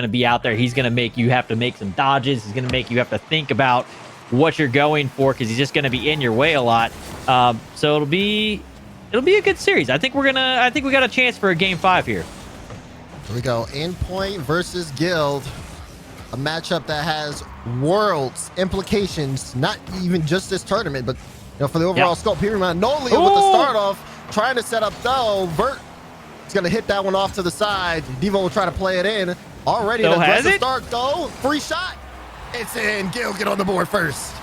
going to be out there. He's going to make you have to make some dodges. He's going to make you have to think about what you're going for because he's just going to be in your way a lot. So it'll be a good series. I think we got a chance for a game 5 here. Here we go. Endpoint versus Guild. A matchup that has worlds implications, not even just this tournament, but for the overall scope. Here, Nolia with the start off, trying to set up though. Vert is going to hit that one off to the side. Devo will try to play it in. Already an aggressive start though. Free shot. It's in. Gil get on the board first.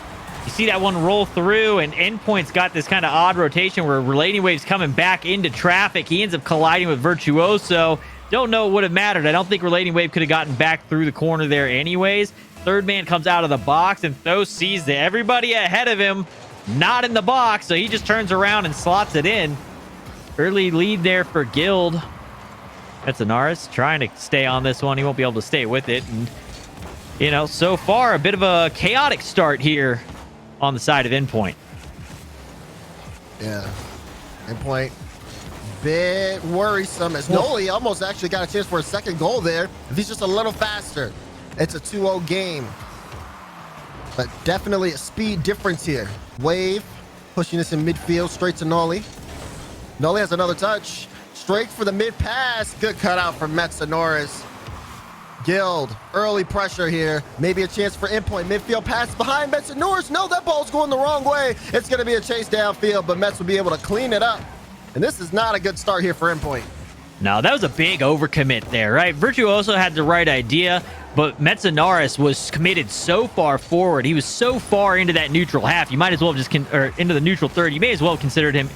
You see that one roll through, and Endpoint's got this kind of odd rotation where Relating Wave's coming back into traffic. He ends up colliding with Virtuoso. Don't know it would have mattered. I don't think Relating Wave could have gotten back through the corner there anyways. Third man comes out of the box, and Tho sees that everybody ahead of him not in the box, so he just turns around and slots it in. Early lead there for Guild. That's Anaris trying to stay on this one. He won't be able to stay with it. And, so far, a bit of a chaotic start here on the side of Endpoint. Yeah. Endpoint, bit worrisome as Noli almost actually got a chance for a second goal there. If he's just a little faster, it's a 2-0 game. But definitely a speed difference here. Wave pushing this in midfield straight to Noli. Noli has another touch. Straight for the mid pass. Good cutout from Metsonoris. Guild, early pressure here. Maybe a chance for Endpoint. Midfield pass behind Metsonoris. No, that ball's going the wrong way. It's going to be a chase downfield, but Mets will be able to clean it up. And this is not a good start here for Endpoint. No, that was a big overcommit there, right? Virtuoso had the right idea, but Metsonoris was committed so far forward. He was so far into that neutral half. You might as well have just or into the neutral third. You may as well have considered him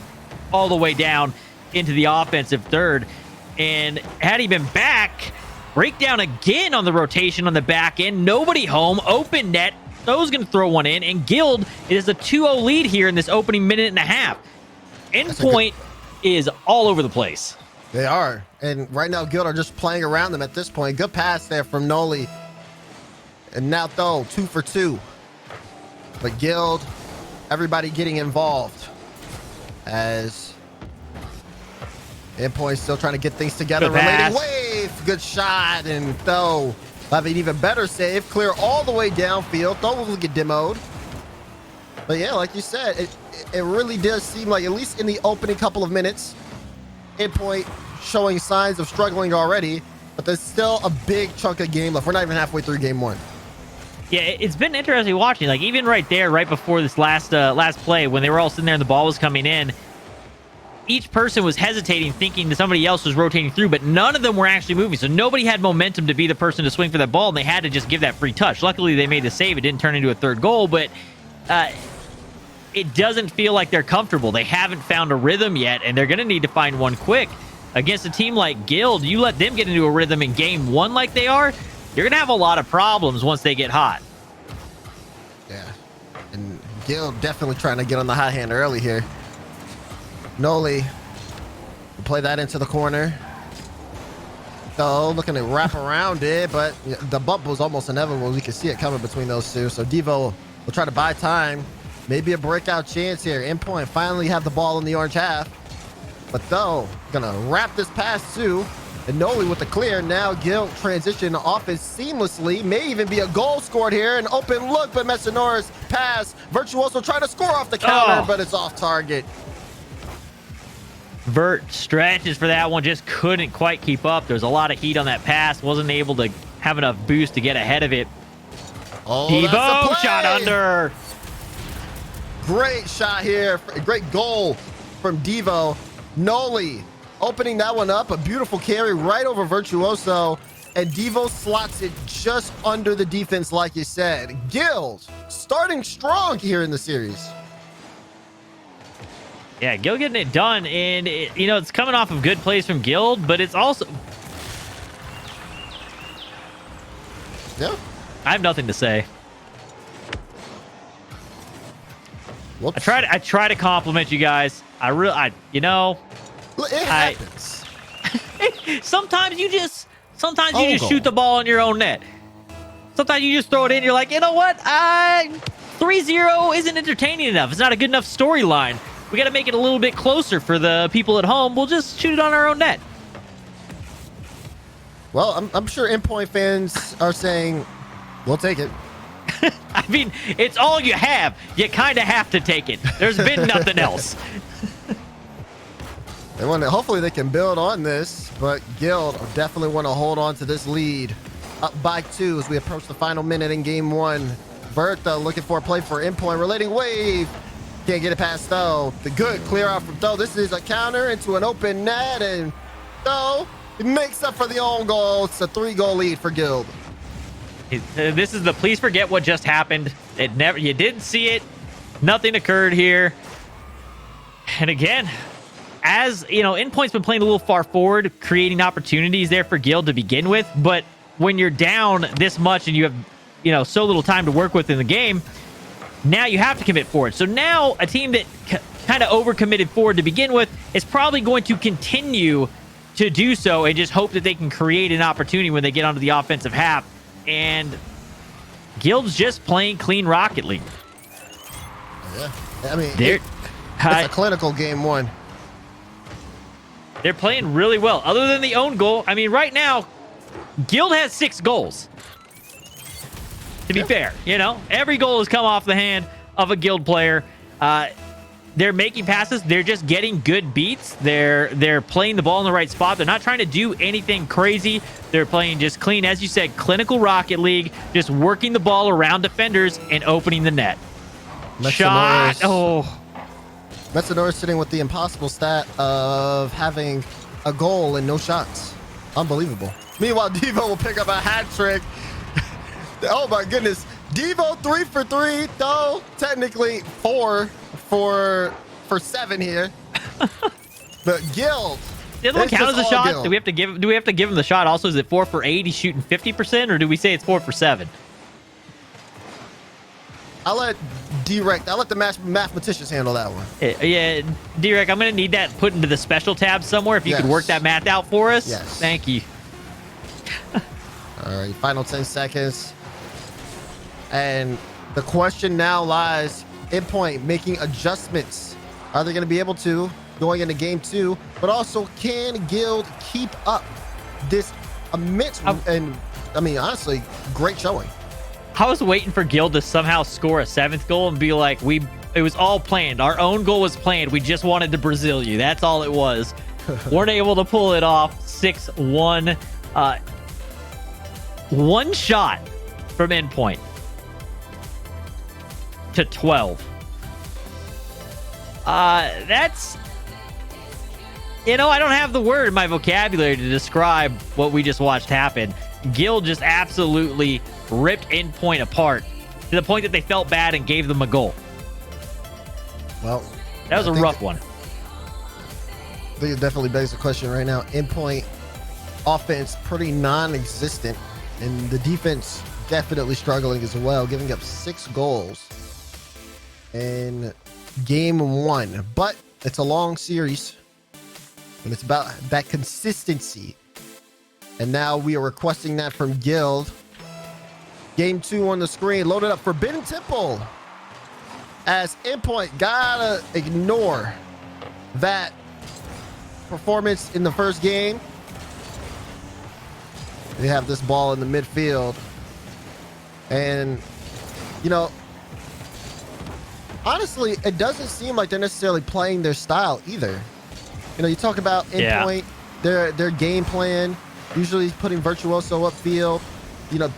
all the way down into the offensive third. And had he been back, breakdown again on the rotation on the back end. Nobody home. Open net. Tho's going to throw one in. And Guild, it is a 2-0 lead here in this opening minute and a half. Endpoint is all over the place. They are. And right now, Guild are just playing around them at this point. Good pass there from Noli. And now Tho, 2 for 2. But Guild, everybody getting involved. As Endpoint still trying to get things together. Relating Wave, good shot. And Tho have an even better save. Clear all the way downfield. Tho will get demoed. But yeah, like you said, it really does seem like, at least in the opening couple of minutes, Endpoint showing signs of struggling already, but there's still a big chunk of game left. We're not even halfway through game 1. Yeah, it's been interesting watching. Like, even right there, right before this last play, when they were all sitting there and the ball was coming in, each person was hesitating, thinking that somebody else was rotating through, but none of them were actually moving. So nobody had momentum to be the person to swing for that ball, and they had to just give that free touch. Luckily, they made the save. It didn't turn into a third goal, but it doesn't feel like they're comfortable. They haven't found a rhythm yet, and they're going to need to find one quick. Against a team like Guild, you let them get into a rhythm in game 1 like they are, you're going to have a lot of problems once they get hot. Yeah, and Guild definitely trying to get on the hot hand early here. Noli will play that into the corner. Tho looking to wrap around it, but the bump was almost inevitable. We could see it coming between those two. So Devo will try to buy time. Maybe a breakout chance here. Endpoint finally have the ball in the orange half. But Tho gonna wrap this pass too. And Noli with the clear. Now Guild transition offense seamlessly. May even be a goal scored here. An open look, but Metsonoris pass. Virtuoso trying to score off the counter, but it's off target. Vert stretches for that one, just couldn't quite keep up. There's a lot of heat on that pass. Wasn't able to have enough boost to get ahead of it. Oh, Devo shot under. Great shot here. Great goal from Devo. Noli opening that one up. A beautiful carry right over Virtuoso. And Devo slots it just under the defense, like you said. Guild starting strong here in the series. Yeah, Guild getting it done. And, it's coming off of good plays from Guild, but it's also... Yeah. I have nothing to say. Whoops. I try to compliment you guys. It happens. Sometimes you just shoot the ball in your own net. Sometimes you just throw it in. You're like, you know what? 3-0 isn't entertaining enough. It's not a good enough storyline. We got to make it a little bit closer for the people at home. We'll just shoot it on our own net. Well, I'm sure Endpoint fans are saying, we'll take it. I mean, it's all you have. You kind of have to take it. There's been nothing else. Hopefully they can build on this, but Guild definitely want to hold on to this lead. Up by 2 as we approach the final minute in game 1. Bertha looking for a play for Endpoint. Relating wave. Can't get it past Though. The good clear out from Though. This is a counter into an open net, and Though it makes up for the own goal. It's a 3-goal lead for Guild. This is the please forget what just happened. You didn't see it. Nothing occurred here. And again, as you know, Endpoint's been playing a little far forward, creating opportunities there for Guild to begin with. But when you're down this much and you have, so little time to work with in the game, now you have to commit forward. So now a team that kind of overcommitted forward to begin with is probably going to continue to do so and just hope that they can create an opportunity when they get onto the offensive half. And Guild's just playing clean Rocket League. Yeah, I mean, it's a clinical game 1. They're playing really well. Other than the own goal, I mean, right now, Guild has 6 goals. To be fair, every goal has come off the hand of a Guild player. They're making passes. They're just getting good beats. They're playing the ball in the right spot. They're not trying to do anything crazy. They're playing just clean, as you said, clinical Rocket League, just working the ball around defenders and opening the net. Shot. Oh. Metsador sitting with the impossible stat of having a goal and no shots. Unbelievable. Meanwhile, Devo will pick up a hat trick. Oh my goodness. Devo 3 for 3, though technically 4 for 7 here. But Guild. The other one count as a shot? Guild. Do we have to give him the shot also? Is it 4 for 8? He's shooting 50%, or do we say it's 4 for 7? I'll let the mathematicians handle that one. Yeah, D-Rec, I'm going to need that put into the special tab somewhere. If you could work that math out for us. Yes. Thank you. All right, final 10 seconds. And the question now lies, Endpoint making adjustments. Are they going to be able to going into game 2? But also, can Guild keep up this immense and, I mean, honestly, great showing? I was waiting for Guild to somehow score a 7th goal and be like, it was all planned. Our own goal was planned. We just wanted to Brazil you. That's all it was. Weren't able to pull it off. 6-1. One shot from Endpoint to 12. That's, I don't have the word in my vocabulary to describe what we just watched happen. Guild just absolutely ripped Endpoint apart to the point that they felt bad and gave them a goal. Well, that was a rough one. I think it definitely begs the question right now. Endpoint offense pretty non-existent, and the defense definitely struggling as well, giving up 6 goals in game 1. But it's a long series, and it's about that consistency. And now we are requesting that from Guild. Game 2 on the screen, loaded up. Forbidden Temple. As Endpoint gotta ignore that performance in the first game. They have this ball in the midfield. And, honestly, it doesn't seem like they're necessarily playing their style either. You talk about Endpoint, their game plan, usually putting Virtuoso upfield,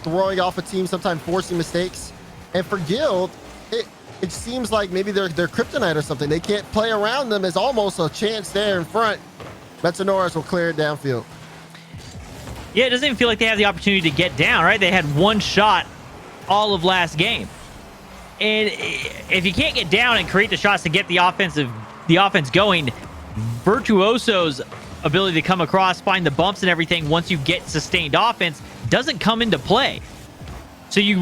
throwing off a team, sometimes forcing mistakes. And for Guild, it seems like maybe they're kryptonite or something. They can't play around them. There's almost a chance there in front. Metanoris will clear it downfield. Yeah, it doesn't even feel like they have the opportunity to get down, right? They had one shot all of last game. And if you can't get down and create the shots to get the offense going, Virtuoso's ability to come across, find the bumps and everything once you get sustained offense doesn't come into play. So you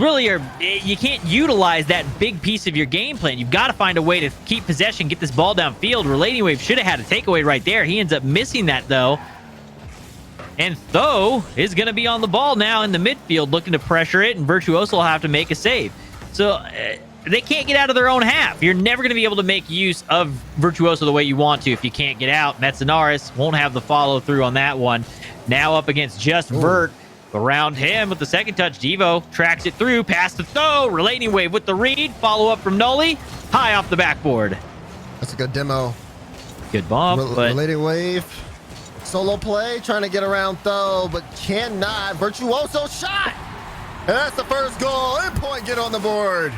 can't utilize that big piece of your game plan. You've got to find a way to keep possession, get this ball downfield. Relating Wave should have had a takeaway right there. He ends up missing that though. And Tho is going to be on the ball now in the midfield looking to pressure it, and Virtuoso will have to make a save. So they can't get out of their own half. You're never going to be able to make use of Virtuoso the way you want to if you can't get out. Metzenaris won't have the follow through on that one. now up against just Vert. Around him with the second touch, Devo tracks it through, past the throw, relating wave with the read, follow up from Noli, high off the backboard. That's a good demo. Good bump, but relating wave, solo play, trying to get around though, but cannot. Virtuoso shot, and that's the first goal. Endpoint get on the board.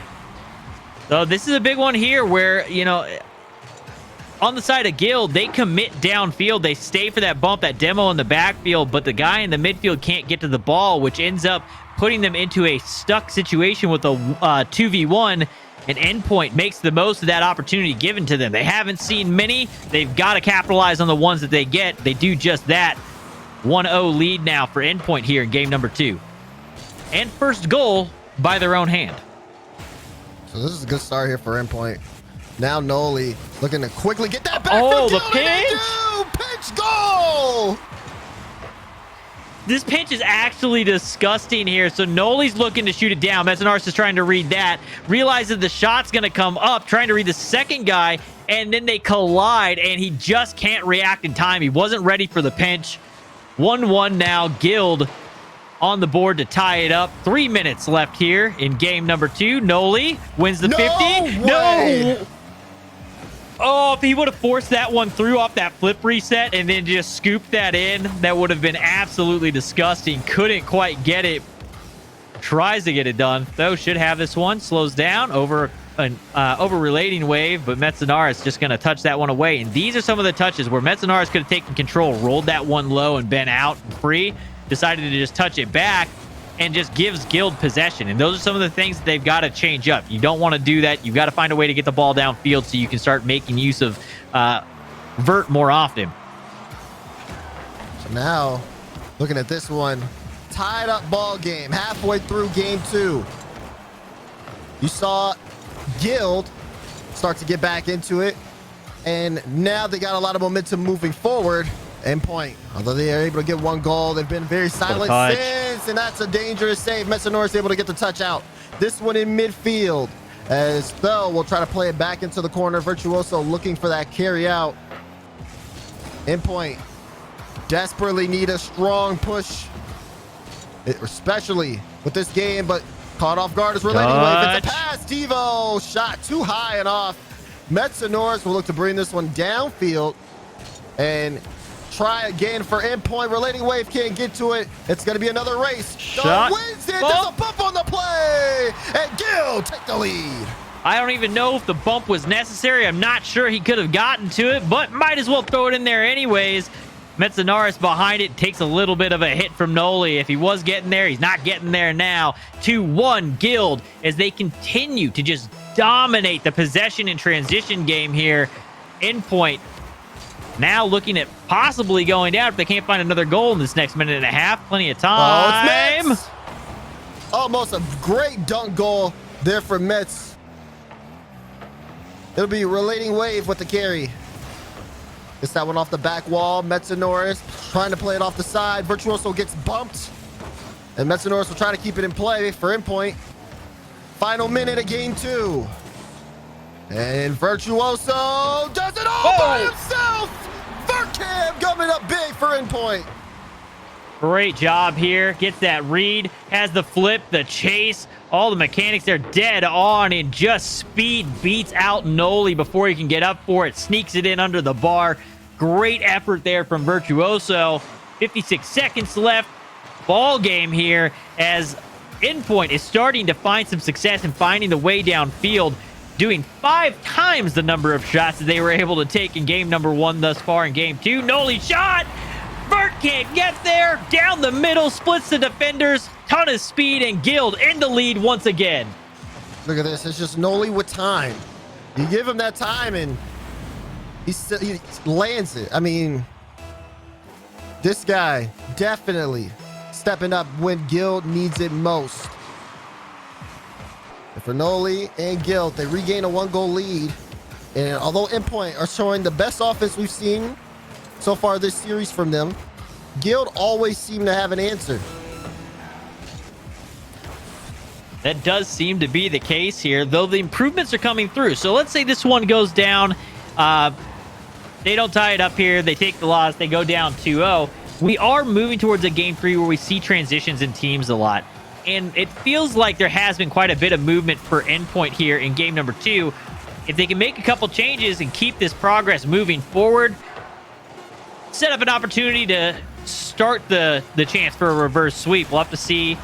So this is a big one here where, you know, on the side of Guild, they commit downfield. They stay for that bump, that demo in the backfield, but the guy in the midfield can't get to the ball, which ends up putting them into a stuck situation with a 2v1, and Endpoint makes the most of that opportunity given to them. They haven't seen many. They've got to capitalize on the ones that they get. They do just that. 1-0 lead now for Endpoint here in game number 2. And first goal by their own hand. So this is a good start here for Endpoint. Now Noli looking to quickly get that back. Oh, from the pinch! Pinch goal! This pinch is actually disgusting here. So Noli's looking to shoot it down. Metzonaris is trying to read that. Realizes the shot's going to come up. Trying to read the second guy. And then they collide. And he just can't react in time. He wasn't ready for the pinch. 1-1 now. Guild on the board to tie it up. 3 minutes left here in game number 2. Noli wins the 50. No! Oh, if he would have forced that one through off that flip reset and then just scooped that in, that would have been absolutely disgusting. Couldn't quite get it. Tries to get it done, though. Should have this one. Slows down over an over-relating wave, but Metzonaris just going to touch that one away. And these are some of the touches where Metzonaris could have taken control, rolled that one low and been out and free, decided to just touch it back, and just gives Guild possession. And those are some of the things that they've got to change up. You don't want to do that. You've got to find a way to get the ball downfield so you can start making use of Vert more often. So now, looking at this one, tied up ball game, halfway through game 2. You saw Guild start to get back into it, and now they got a lot of momentum moving forward. Endpoint, although they are able to get one goal, they've been very silent since, and that's a dangerous save. Metzonaris able to get the touch out. This one in midfield, as though we'll try to play it back into the corner. Virtuoso looking for that carry out. Endpoint desperately need a strong push, especially with this game, but caught off guard is relating wave. It's a pass. Devo shot too high and off. Metzonaris will look to bring this one downfield and try again for Endpoint. Relating wave can't get to it. It's going to be another race. Shot. Wins it. There's a bump on the play, and Gil take the lead. I don't even know if the bump was necessary. I'm not sure he could have gotten to it, but might as well throw it in there anyways. Metzonaris behind it takes a little bit of a hit from Noli. If he was getting there, he's not getting there now. 2-1 Guild as they continue to just dominate the possession and transition game here. Endpoint now looking at possibly going down if they can't find another goal in this next minute and a half. Plenty of time. Oh, it's Metz. Almost a great dunk goal there for Metz. It'll be relating wave with the carry. Gets that one off the back wall. Metzonaris trying to play it off the side. Virtuoso gets bumped. And Metzonaris will try to keep it in play for Endpoint. Final minute of game 2. And Virtuoso does it all by himself. Vercam coming up big for Endpoint. Great job here. Gets that read. Has the flip, the chase. All the mechanics are dead on, and just speed beats out Noli before he can get up for it. Sneaks it in under the bar. Great effort there from Virtuoso. 56 seconds left. Ball game here as Endpoint is starting to find some success in finding the way downfield, doing 5 times the number of shots that they were able to take in game number 1 thus far in game 2. Noli shot! Vert can't get there. Down the middle, splits the defenders. Ton of speed, and Guild in the lead once again. Look at this. It's just Noli with time. You give him that time, and he lands it. I mean, this guy definitely stepping up when Guild needs it most. And for Noli and Guild, they regain a 1-goal lead. And although Endpoint are showing the best offense we've seen so far this series from them, Guild always seem to have an answer. That does seem to be the case here, though the improvements are coming through. So let's say this one goes down. They don't tie it up here. They take the loss. They go down 2-0. we are moving towards a game 3 where we see transitions in teams a lot. And it feels like there has been quite a bit of movement for Endpoint here in game number 2. If they can make a couple changes and keep this progress moving forward, set up an opportunity to start the chance for a reverse sweep. We'll have to see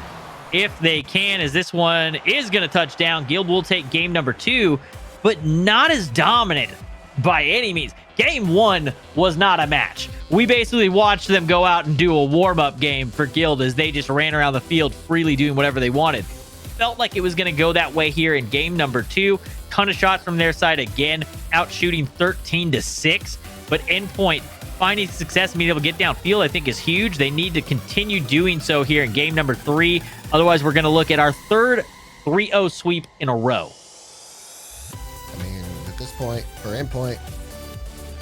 if they can, as this one is going to touch down. Guild will take game number 2, but not as dominant by any means. Game 1 was not a match. We basically watched them go out and do a warm-up game for Guild as they just ran around the field freely doing whatever they wanted. Felt like it was going to go that way here in game number 2. Ton of shots from their side again, out shooting 13-6. But Endpoint finding success and being able to get downfield, I think, is huge. They need to continue doing so here in game number 3. Otherwise, we're going to look at our third 3-0 sweep in a row. I mean, at this point, for Endpoint,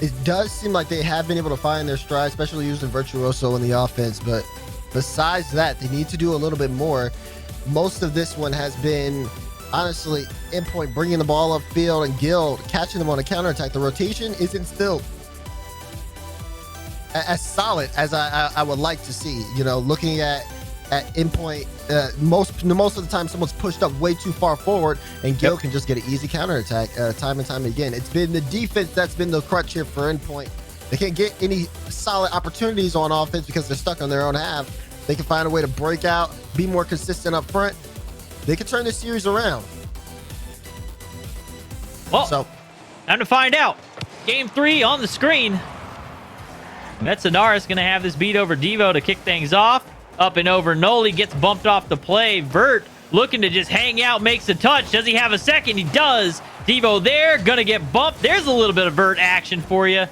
it does seem like they have been able to find their stride, especially using Virtuoso in the offense. But besides that, they need to do a little bit more. Most of this one has been, honestly, Endpoint bringing the ball upfield and Guild catching them on a counterattack. The rotation isn't still as solid as I would like to see. You know, looking at Endpoint, most of the time someone's pushed up way too far forward and Guild can just get an easy counterattack time and time again. It's been the defense that's been the crutch here for Endpoint. They can't get any solid opportunities on offense because they're stuck on their own half. They can find a way to break out, be more consistent up front. They can turn this series around. Well, so time to find out. Game 3 on the screen. Metzenaris going to have this beat over Devo to kick things off. Up and over. Noli gets bumped off the play. Vert looking to just hang out, makes a touch. Does he have a second? He does. Devo there, going to get bumped. There's a little bit of Vert action for you.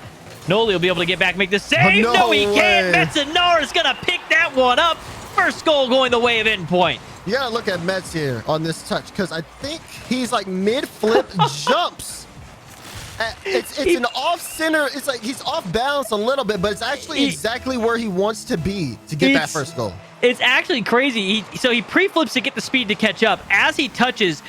Noli will be able to get back, make the save. No, he can't. Metzenaris going to pick that one up. First goal going the way of Endpoint. You got to look at Metz here on this touch because I think he's like mid-flip jumps. It's an off-center. It's like he's off balance a little bit, but it's actually exactly where he wants to be to get that first goal. It's actually crazy. He pre-flips to get the speed to catch up. As he touches,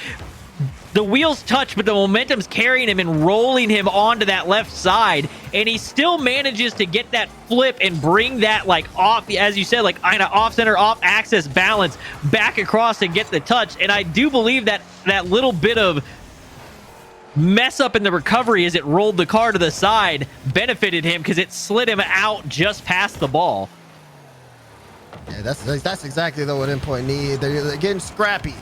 the wheels touch, but the momentum's carrying him and rolling him onto that left side, and he still manages to get that flip and bring that like off, as you said, like kind of off-center, off-axis balance back across and get the touch. And I do believe that that little bit of mess up in the recovery as it rolled the car to the side benefited him because it slid him out just past the ball. Yeah, that's exactly what Endpoint need. They're getting scrappy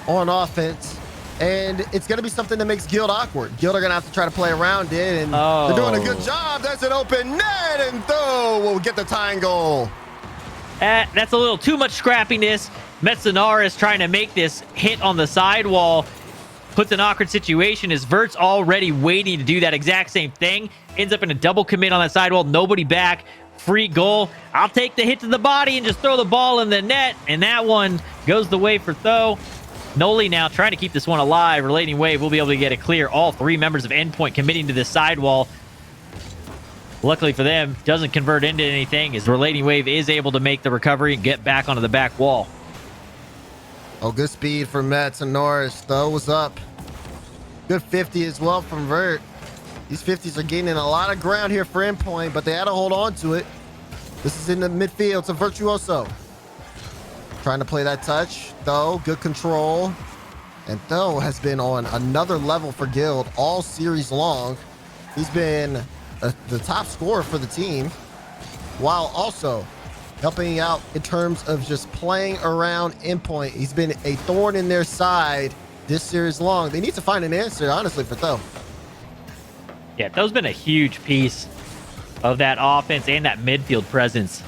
on offense, and it's going to be something that makes Guild awkward. Guild are going to have to try to play around it, and they're doing a good job. That's an open net, and Tho will get the tying goal. That's a little too much scrappiness. Metzenaris trying to make this hit on the sidewall. Puts an awkward situation as Vert's already waiting to do that exact same thing. Ends up in a double commit on that sidewall. Nobody back. Free goal. I'll take the hit to the body and just throw the ball in the net. And that one goes the way for Tho. Noli now trying to keep this one alive. Relating Wave will be able to get it clear. All 3 members of Endpoint committing to this sidewall. Luckily for them, doesn't convert into anything as Relating Wave is able to make the recovery and get back onto the back wall. Oh, good speed from Metz and Norris. Tho was up. Good 50 as well from Vert. These 50s are gaining a lot of ground here for Endpoint, but they had to hold on to it. This is in the midfield. It's a Virtuoso. Trying to play that touch. Tho, good control. And Tho has been on another level for Guild all series long. He's been the top scorer for the team, while also helping out in terms of just playing around Endpoint. He's been a thorn in their side this series long. They need to find an answer, honestly, for Tho. Yeah, Tho's been a huge piece of that offense and that midfield presence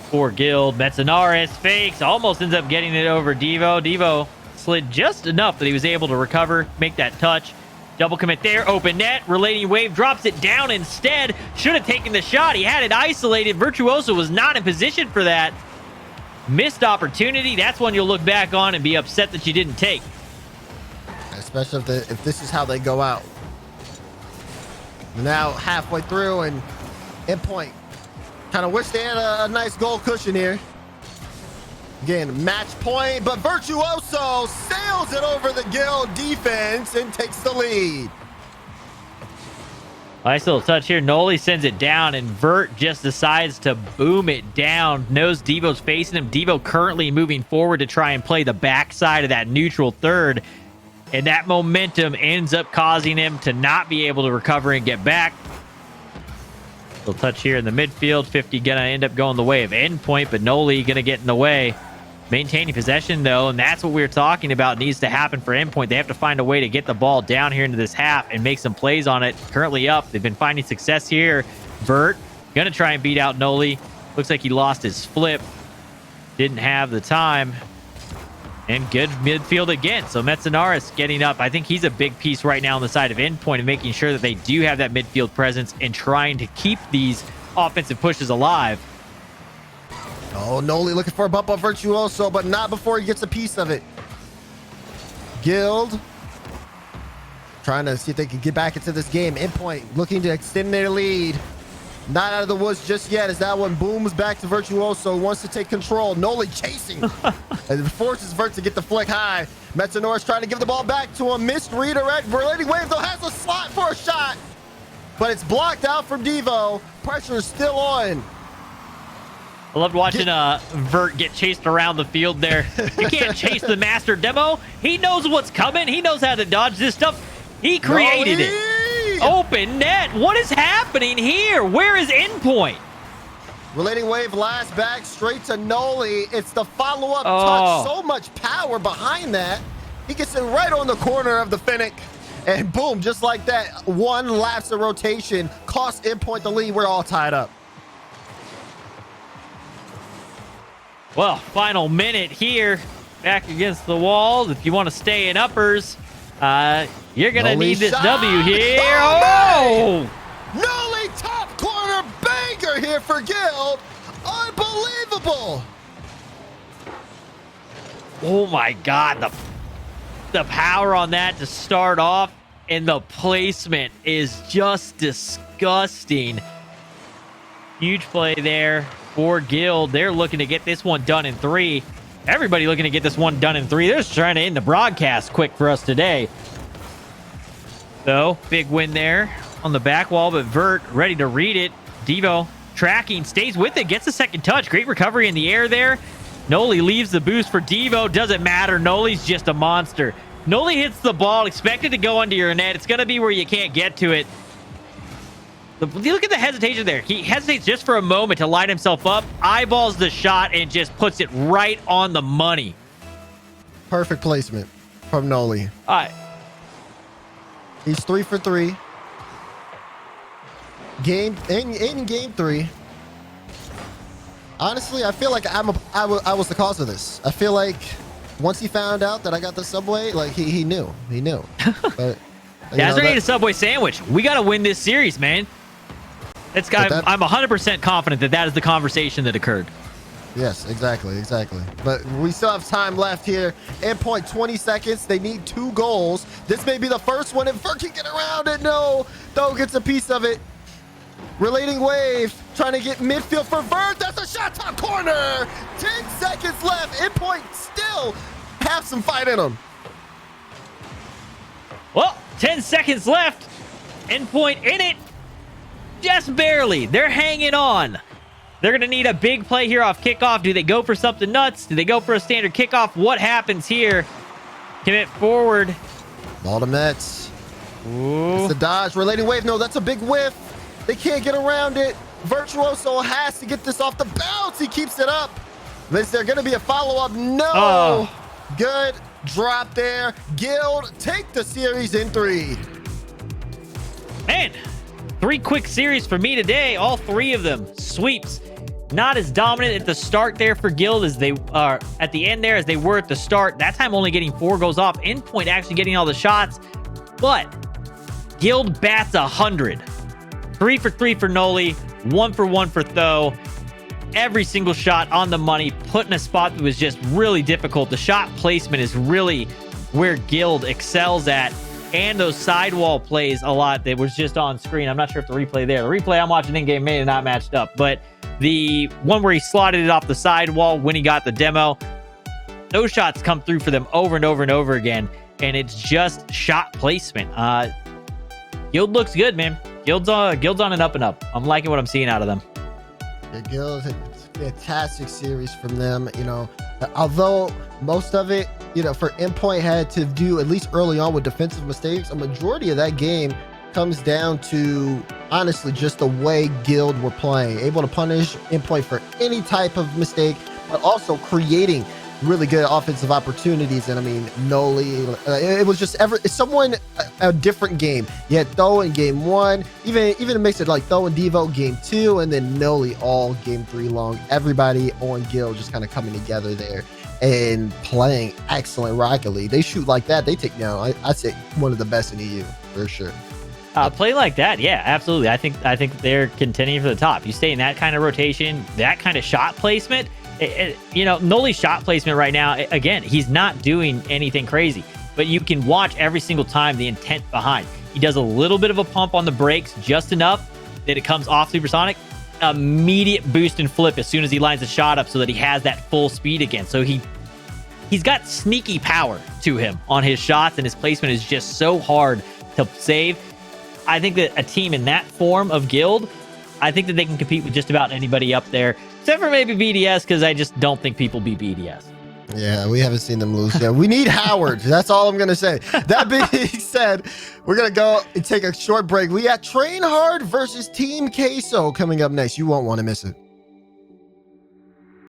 for Guild. Metzenaris fakes, almost ends up getting it over Devo. Devo slid just enough that he was able to recover, make that touch. Double commit there, open net. Relating Wave drops it down instead. Should have taken the shot. He had it isolated. Virtuoso was not in position for that. Missed opportunity. That's one you'll look back on and be upset that you didn't take. Especially if this is how they go out. Now halfway through, and Endpoint kind of wish they had a nice goal cushion here. Again, match point, but Virtuoso sails it over the Guild defense and takes the lead. Nice little touch here. Noli sends it down, and Vert just decides to boom it down. Knows Devo's facing him. Devo currently moving forward to try and play the backside of that neutral third. And that momentum ends up causing him to not be able to recover and get back. Little touch here in the midfield. 50 going to end up going the way of Endpoint, but Noli going to get in the way. Maintaining possession, though, and that's what we were talking about needs to happen for Endpoint. They have to find a way to get the ball down here into this half and make some plays on it. Currently up. They've been finding success here. Vert going to try and beat out Noli. Looks like he lost his flip. Didn't have the time. And good midfield again. So Metsanaris getting up. I think he's a big piece right now on the side of Endpoint and making sure that they do have that midfield presence and trying to keep these offensive pushes alive. Oh, Noli looking for a bump on Virtuoso, but not before he gets a piece of it. Guild trying to see if they can get back into this game. Endpoint looking to extend their lead. Not out of the woods just yet as that one booms back to Virtuoso. Wants to take control. Noli chasing and forces Vert to get the flick high. Metsanoris trying to give the ball back to him. Missed redirect. Relating Wave though has a slot for a shot, but it's blocked out from Devo. Pressure is still on. I loved watching Vert get chased around the field there. You can't chase the master demo. He knows what's coming. He knows how to dodge this stuff. He created it. Open net. What is happening here? Where is Endpoint? Relating Wave last back straight to Noli. It's the follow-up touch. So much power behind that. He gets it right on the corner of the Fennec. And boom, just like that, one lapse of rotation cost Endpoint the lead. We're all tied up. Well, final minute here. Back against the wall. If you want to stay in uppers, you're going to need this W here. Oh! Noli top corner banger here for Guild. Unbelievable. Oh, my God. The power on that to start off and the placement is just disgusting. Huge play there for Guild. They're looking to get this one done in 3. Everybody looking to get this one done in 3. They're just trying to end the broadcast quick for us today. So, big win there on the back wall, but Vert ready to read it. Devo tracking, stays with it, gets a second touch. Great recovery in the air there. Noli leaves the boost for Devo. Doesn't matter. Noli's just a monster. Noli hits the ball, expected to go under your net. It's going to be where you can't get to it. Look at the hesitation there. He hesitates just for a moment to line himself up, eyeballs the shot, and just puts it right on the money. Perfect placement from Noli. All right. He's 3 for 3. In game 3. Honestly, I feel like I was the cause of this. I feel like once he found out that I got the Subway, like he knew. He knew. But, Guys, ready to Subway sandwich. We got to win this series, man. I'm 100% confident that is the conversation that occurred. Yes, exactly. But we still have time left here. Endpoint 20 seconds. They need 2 goals. This may be the first one. If Vert can get around it, no. Though gets a piece of it. Relating Wave trying to get midfield for Vert. That's a shot top corner. 10 seconds left. Endpoint still have some fight in them. Well, 10 seconds left. Endpoint in it. Just barely. They're hanging on. They're going to need a big play here off kickoff. Do they go for something nuts? Do they go for a standard kickoff? What happens here? Commit forward. Ball to Mets. Ooh. It's the dodge. Relating Wave. No, that's a big whiff. They can't get around it. Virtuoso has to get this off the bounce. He keeps it up. Is there going to be a follow-up? No. Oh. Good drop there. Guild take the series in 3. Man, 3 quick series for me today. All 3 of them sweeps. Not as dominant at the start there for Guild as they are at the end there as they were at the start. That time only getting 4 goals off. Endpoint actually getting all the shots. But Guild bats 100. 3 for 3 for Noli. 1 for 1 for Tho. Every single shot on the money, put in a spot that was just really difficult. The shot placement is really where Guild excels at. And those sidewall plays a lot that was just on screen. I'm not sure if the replay there. The replay I'm watching in-game may have not matched up. But the one where he slotted it off the sidewall when he got the demo, those shots come through for them over and over and over again. And it's just shot placement. Guild looks good, man. Guild's on an up and up. I'm liking what I'm seeing out of them. Yeah, Guild, fantastic series from them. You know, although most of it, you know, for Endpoint had to do at least early on with defensive mistakes, a majority of that game comes down to honestly just the way Guild were playing, able to punish Endpoint for any type of mistake, but also creating really good offensive opportunities. And I mean, Noli, it was just a different game. You had Tho in game 1, even it makes it like Tho and Devo game 2, and then Noli all game 3 long. Everybody on Guild just kind of coming together there and playing excellent Rocket League. They shoot like that, they take down, I'd say, one of the best in EU for sure. Play like that, yeah, absolutely. I think they're contending for the top. You stay in that kind of rotation, that kind of shot placement. You know, Noli's shot placement right now, again, he's not doing anything crazy, but you can watch every single time the intent behind. He does a little bit of a pump on the brakes, just enough that it comes off supersonic. Immediate boost and flip as soon as he lines the shot up so that he has that full speed again. So he's got sneaky power to him on his shots, and his placement is just so hard to save. I think that a team in that form of Guild, I think that they can compete with just about anybody up there, except for maybe BDS, because I just don't think people beat BDS. Yeah, we haven't seen them lose yet. We need Howard. That's all I'm going to say. That being said, we're going to go and take a short break. We got Train Hard versus Team Queso coming up next. You won't want to miss it.